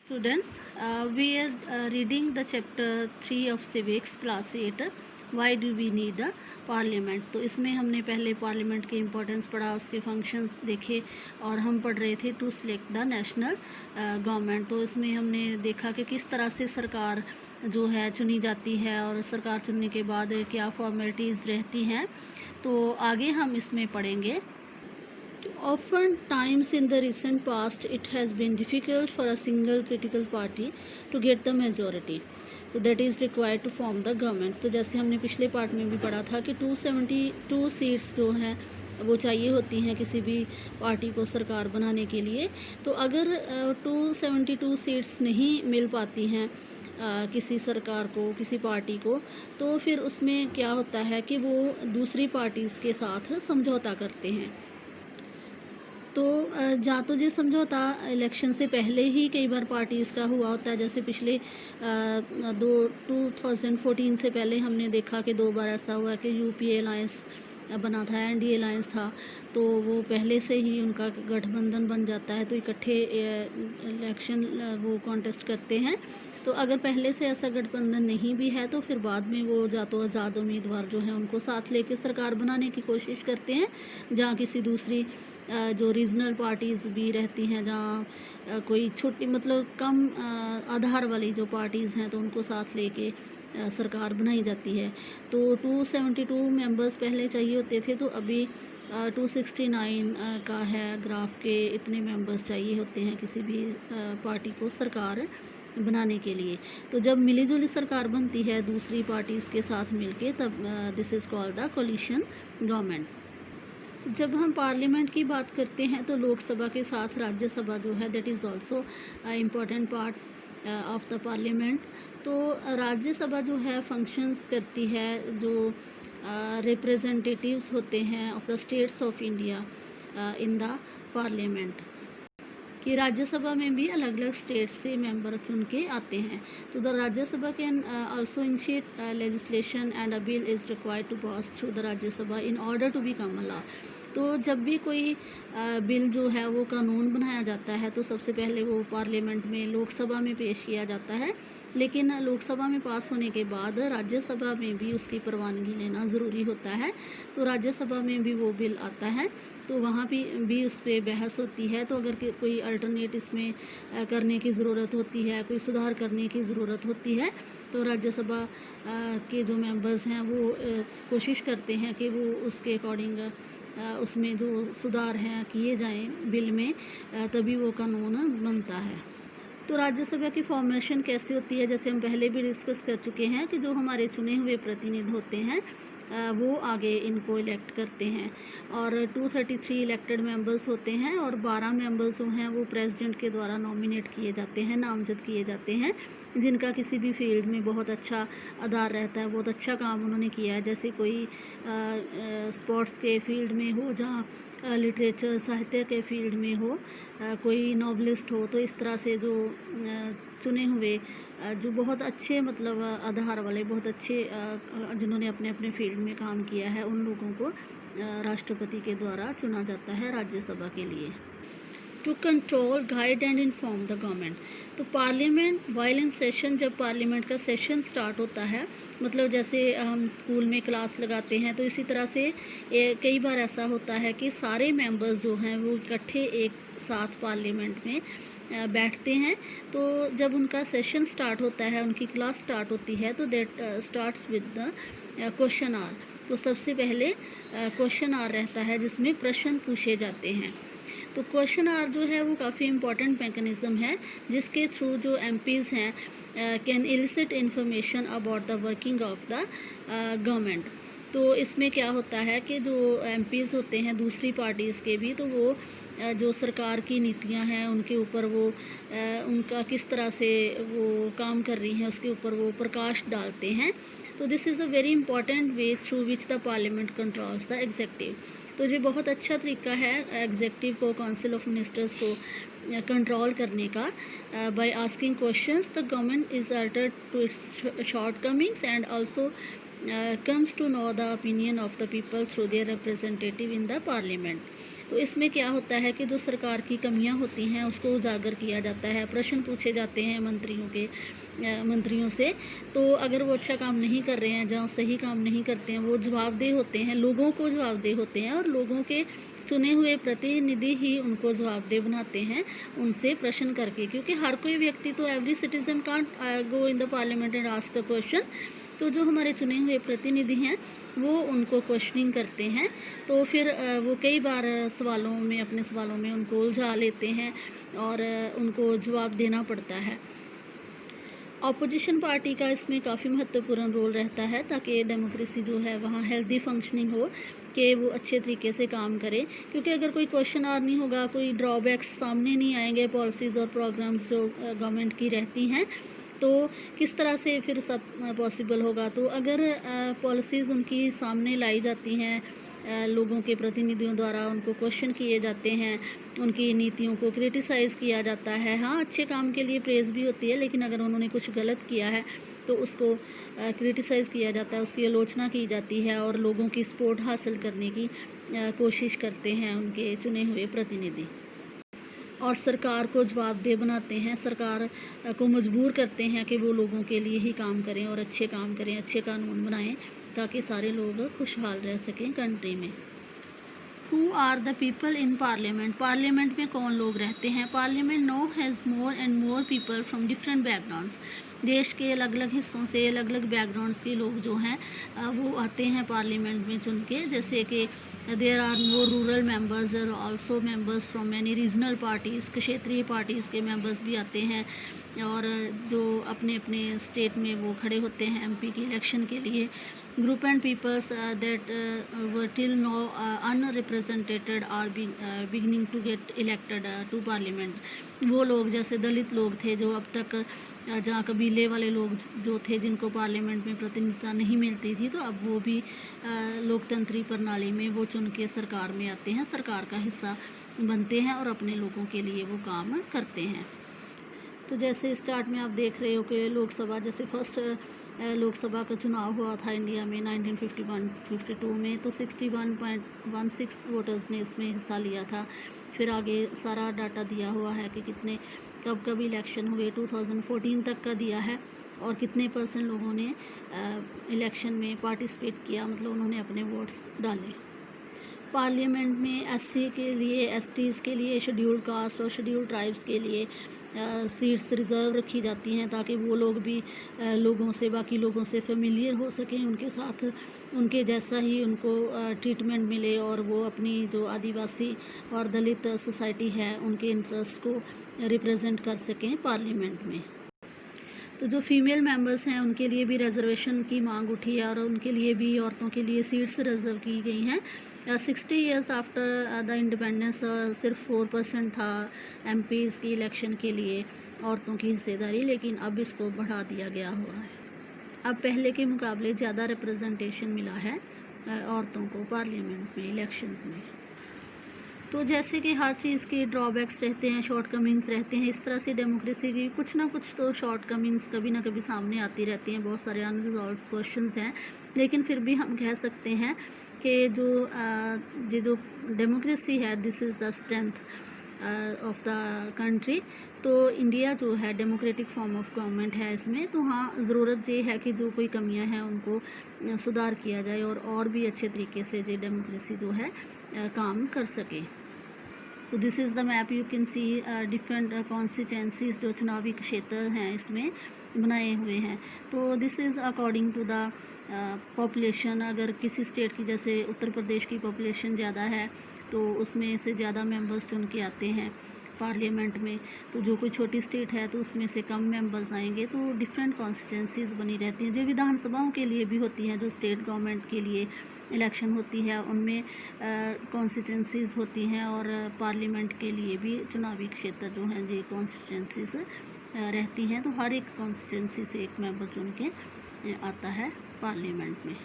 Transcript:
Students, we are reading the chapter 3 of civics class 8. Why do we need a parliament? तो इसमें हमने पहले parliament के importance पढ़ा, उसके फंक्शंस देखे और हम पढ़ रहे थे to select the national government. तो इसमें हमने देखा कि किस तरह से सरकार जो है चुनी जाती है और सरकार चुनने के बाद क्या फॉर्मेलिटीज़ रहती हैं। तो आगे हम इसमें पढ़ेंगे। Often times in the recent past, it has been difficult for a single political party to get the majority. So that is required to form the government. तो जैसे हमने पिछले पार्ट में भी पढ़ा था कि 272 सीट्स जो हैं वो चाहिए होती हैं किसी भी पार्टी को सरकार बनाने के लिए। तो अगर 272 सीट्स नहीं मिल पाती हैं किसी सरकार को, किसी पार्टी को, तो फिर उसमें क्या होता है कि वो दूसरी पार्टीज़ के साथ समझौता करते हैं। तो जा तो ये समझौता इलेक्शन से पहले ही कई बार पार्टीज़ का हुआ होता है। जैसे पिछले 2014 से पहले हमने देखा कि 2 बार ऐसा हुआ कि यूपीए अलायंस बना था, एनडीए अलायंस था, तो वो पहले से ही उनका गठबंधन बन जाता है, तो इकट्ठे इलेक्शन वो कॉन्टेस्ट करते हैं। तो अगर पहले से ऐसा गठबंधन नहीं भी है तो फिर बाद में वो या तो आज़ाद उम्मीदवार जो हैं उनको साथ लेके सरकार बनाने की कोशिश करते हैं, जहाँ किसी दूसरी जो रीजनल पार्टीज़ भी रहती हैं, जहाँ कोई छोटी मतलब कम आधार वाली जो पार्टीज़ हैं तो उनको साथ लेके सरकार बनाई जाती है। तो 272 मेंबर्स पहले चाहिए होते थे, तो अभी 269 का है ग्राफ के इतने मेंबर्स चाहिए होते हैं किसी भी पार्टी को सरकार बनाने के लिए। तो जब मिली जुली सरकार बनती है दूसरी पार्टीज़ के साथ मिलके, तब this is called the coalition government. जब हम पार्लियामेंट की बात करते हैं तो लोकसभा के साथ राज्यसभा जो है that is also important part of the parliament. तो राज्यसभा जो है फंक्शंस करती है, जो रिप्रेजेंटेटिव्स होते हैं of the states of India in the parliament, कि राज्यसभा में भी अलग अलग स्टेट्स से मेंबर चुन के आते हैं। तो the Rajya Sabha can also initiate legislation and a bill is required to pass through the Rajya Sabha in order to become a law. तो जब भी कोई बिल जो है वो कानून बनाया जाता है तो सबसे पहले वो पार्लियामेंट में लोकसभा में पेश किया जाता है, लेकिन लोकसभा में पास होने के बाद राज्यसभा में भी उसकी परवानगी लेना ज़रूरी होता है। तो राज्यसभा में भी वो बिल आता है, तो वहाँ भी उस पर बहस होती है। तो अगर कोई अल्टरनेट इसमें करने की ज़रूरत होती है, कोई सुधार करने की ज़रूरत होती है, तो राज्यसभा के जो मेंबर्स हैं वो कोशिश करते हैं कि वो उसके अकॉर्डिंग उसमें जो सुधार हैं किए जाएं बिल में, तभी वो कानून बनता है। तो राज्यसभा की फॉर्मेशन कैसे होती है, जैसे हम पहले भी डिस्कस कर चुके हैं कि जो हमारे चुने हुए प्रतिनिधि होते हैं वो आगे इनको इलेक्ट करते हैं, और 233 इलेक्टेड मेंबर्स होते हैं, और 12 मेंबर्स जो हैं वो प्रेसिडेंट के द्वारा नॉमिनेट किए जाते हैं, नामजद किए जाते हैं, जिनका किसी भी फील्ड में बहुत अच्छा आधार रहता है, बहुत अच्छा काम उन्होंने किया है। जैसे कोई स्पोर्ट्स के फील्ड में हो, जहाँ लिटरेचर साहित्य के फील्ड में हो, कोई नॉवलिस्ट हो, तो इस तरह से जो चुने हुए जो बहुत अच्छे मतलब आधार वाले बहुत अच्छे जिन्होंने अपने अपने फील्ड में काम किया है, उन लोगों को राष्ट्रपति के द्वारा चुना जाता है राज्यसभा के लिए। To control guide and inform the government. तो पार्लियामेंट वाइल इन सेशन, जब पार्लियामेंट का सेशन स्टार्ट होता है, मतलब जैसे हम स्कूल में क्लास लगाते हैं, तो इसी तरह से कई बार ऐसा होता है कि सारे मेंबर्स जो हैं वो इकट्ठे एक साथ पार्लियामेंट में बैठते हैं। तो जब उनका सेशन स्टार्ट होता है, उनकी क्लास स्टार्ट होती है, तो that starts with the question hour. तो सबसे पहले क्वेश्चन आवर रहता है जिसमें प्रश्न पूछे जाते हैं। तो क्वेश्चन आवर जो है वो काफ़ी इम्पॉर्टेंट मैकेनिज़्म है, जिसके थ्रू जो एमपीज़ हैं can illicit information about the working of the government. तो इसमें क्या होता है कि जो एमपीज़ होते हैं दूसरी पार्टीज़ के भी, तो वो जो सरकार की नीतियां हैं उनके ऊपर वो उनका किस तरह से वो काम कर रही हैं उसके ऊपर वो प्रकाश डालते हैं। तो this is a very important way through which the parliament controls the executive. तो ये बहुत अच्छा तरीका है एग्जेक्टिव को, काउंसिल ऑफ मिनिस्टर्स को कंट्रोल करने का। By asking questions the government is alerted to its shortcomings and also comes to know the opinion of the people through their representative in the parliament. तो इसमें क्या होता है कि जो सरकार की कमियां होती हैं उसको उजागर किया जाता है, प्रश्न पूछे जाते हैं मंत्रियों से। तो अगर वो अच्छा काम नहीं कर रहे हैं, जहाँ सही काम नहीं करते हैं, वो जवाबदेह होते हैं, लोगों को जवाबदेह होते हैं, और लोगों के चुने हुए प्रतिनिधि ही उनको जवाबदेह बनाते हैं उनसे प्रश्न करके, क्योंकि हर कोई व्यक्ति तो every citizen can't go in the parliament and ask the question. तो जो हमारे चुने हुए प्रतिनिधि हैं वो उनको क्वेश्चनिंग करते हैं, तो फिर वो कई बार अपने सवालों में उनको उलझा लेते हैं और उनको जवाब देना पड़ता है। ऑपोजिशन पार्टी का इसमें काफ़ी महत्वपूर्ण रोल रहता है ताकि डेमोक्रेसी जो है वहाँ हेल्दी फंक्शनिंग हो, कि वो अच्छे तरीके से काम करे। क्योंकि अगर कोई क्वेश्चन आर नहीं होगा, कोई ड्रॉबैक्स सामने नहीं आएंगे, पॉलिसीज़ और प्रोग्राम्स जो गवर्नमेंट की रहती हैं, तो किस तरह से फिर सब पॉसिबल होगा। तो अगर पॉलिसीज़ उनकी सामने लाई जाती हैं, लोगों के प्रतिनिधियों द्वारा उनको क्वेश्चन किए जाते हैं, उनकी नीतियों को क्रिटिसाइज़ किया जाता है। हाँ, अच्छे काम के लिए प्रेज़ भी होती है, लेकिन अगर उन्होंने कुछ गलत किया है तो उसको क्रिटिसाइज़ किया जाता है, उसकी आलोचना की जाती है और लोगों की सपोर्ट हासिल करने की कोशिश करते हैं उनके चुने हुए प्रतिनिधि, और सरकार को जवाबदेह बनाते हैं, सरकार को मजबूर करते हैं कि वो लोगों के लिए ही काम करें और अच्छे काम करें, अच्छे कानून बनाएं ताकि सारे लोग खुशहाल रह सकें कंट्री में। Who are the people in parliament? Parliament में कौन लोग रहते हैं? Parliament now has more and more people from different backgrounds. देश के अलग अलग हिस्सों से अलग अलग बैकग्राउंड्स के लोग जो हैं वो आते हैं पार्लियामेंट में चुन के। जैसे कि there are more rural members और also members from many regional parties, क्षेत्रीय पार्टीज़ के मेंबर्स भी आते हैं, और जो अपने अपने स्टेट में वो खड़े होते हैं एमपी की इलेक्शन के लिए। Group and peoples that were till now unrepresented are beginning to get elected to parliament. वो लोग जैसे दलित लोग थे जो अब तक जहाँ कबीले वाले लोग जो थे जिनको पार्लियामेंट में प्रतिनिधित्व नहीं मिलती थी, तो अब वो भी लोकतंत्री प्रणाली में वो चुन के सरकार में आते हैं, सरकार का हिस्सा बनते हैं और अपने लोगों के लिए वो काम करते हैं। तो जैसे स्टार्ट में आप देख रहे हो कि लोकसभा, जैसे फर्स्ट लोकसभा का चुनाव हुआ था इंडिया में 1951-52 में, तो 61.16 वोटर्स ने इसमें हिस्सा लिया था। फिर आगे सारा डाटा दिया हुआ है कि कितने कब इलेक्शन हुए, 2014 तक का दिया है, और कितने % लोगों ने इलेक्शन में पार्टिसिपेट किया, मतलब उन्होंने अपने वोट्स डाले। पार्लियामेंट में एससी के लिए, एसटीज़ के लिए, शेड्यूल्ड कास्ट और शेड्यूल्ड ट्राइब्स के लिए सीट्स रिज़र्व रखी जाती हैं ताकि वो लोग भी बाकी लोगों से फेमिलियर हो सकें, उनके साथ उनके जैसा ही उनको ट्रीटमेंट मिले, और वो अपनी जो आदिवासी और दलित सोसाइटी है उनके इंटरेस्ट को रिप्रेजेंट कर सकें पार्लियामेंट में। तो जो फीमेल मेंबर्स हैं उनके लिए भी रिजर्वेशन की मांग उठी है, और उनके लिए भी, औरतों के लिए सीट्स रिजर्व की गई हैं। 60 ईयर्स आफ्टर द इंडिपेंडेंस सिर्फ 4% था एमपीज़ की इलेक्शन के लिए औरतों की हिस्सेदारी, लेकिन अब इसको बढ़ा दिया गया हुआ है। अब पहले के मुकाबले ज़्यादा रिप्रेजेंटेशन मिला है औरतों को पार्लियामेंट में, इलेक्शंस में। तो जैसे कि हर चीज़ के ड्रॉबैक्स रहते हैं, शॉर्टकमिंग्स रहते हैं, इस तरह से डेमोक्रेसी की कुछ ना कुछ तो शॉर्टकमिंग्स कभी ना कभी सामने आती रहती हैं। बहुत सारे अनरिजॉल्व क्वेश्चंस हैं, लेकिन फिर भी हम कह सकते हैं कि जो डेमोक्रेसी है, this is the strength of the country. तो इंडिया जो है डेमोक्रेटिक फॉर्म ऑफ गवर्नमेंट है इसमें। तो हाँ, ज़रूरत ये है कि जो कोई कमियां हैं उनको सुधार किया जाए और भी अच्छे तरीके से जो डेमोक्रेसी जो है काम कर सके। So this is the map, you can see different constituencies जो चुनावी क्षेत्र हैं इसमें बनाए हुए हैं। तो this is according to the population. अगर किसी स्टेट की, जैसे उत्तर प्रदेश की पॉपुलेशन ज़्यादा है तो उसमें से ज़्यादा मेंबर्स चुन के आते हैं पार्लियामेंट में। तो जो कोई छोटी स्टेट है तो उसमें से कम मेंबर्स आएंगे। तो डिफरेंट कॉन्स्टिट्यूंसीज बनी रहती हैं, जो विधानसभाओं के लिए भी होती हैं, जो स्टेट गवर्नमेंट के लिए इलेक्शन होती है उनमें कॉन्स्टिट्यूंसीज होती हैं, और पार्लियामेंट के लिए भी चुनावी क्षेत्र जो हैं ये कॉन्स्टिट्यूंसीज रहती हैं। तो हर एक कॉन्स्टिट्यूंसी से एक मेंबर चुन के आता है पार्लियामेंट में।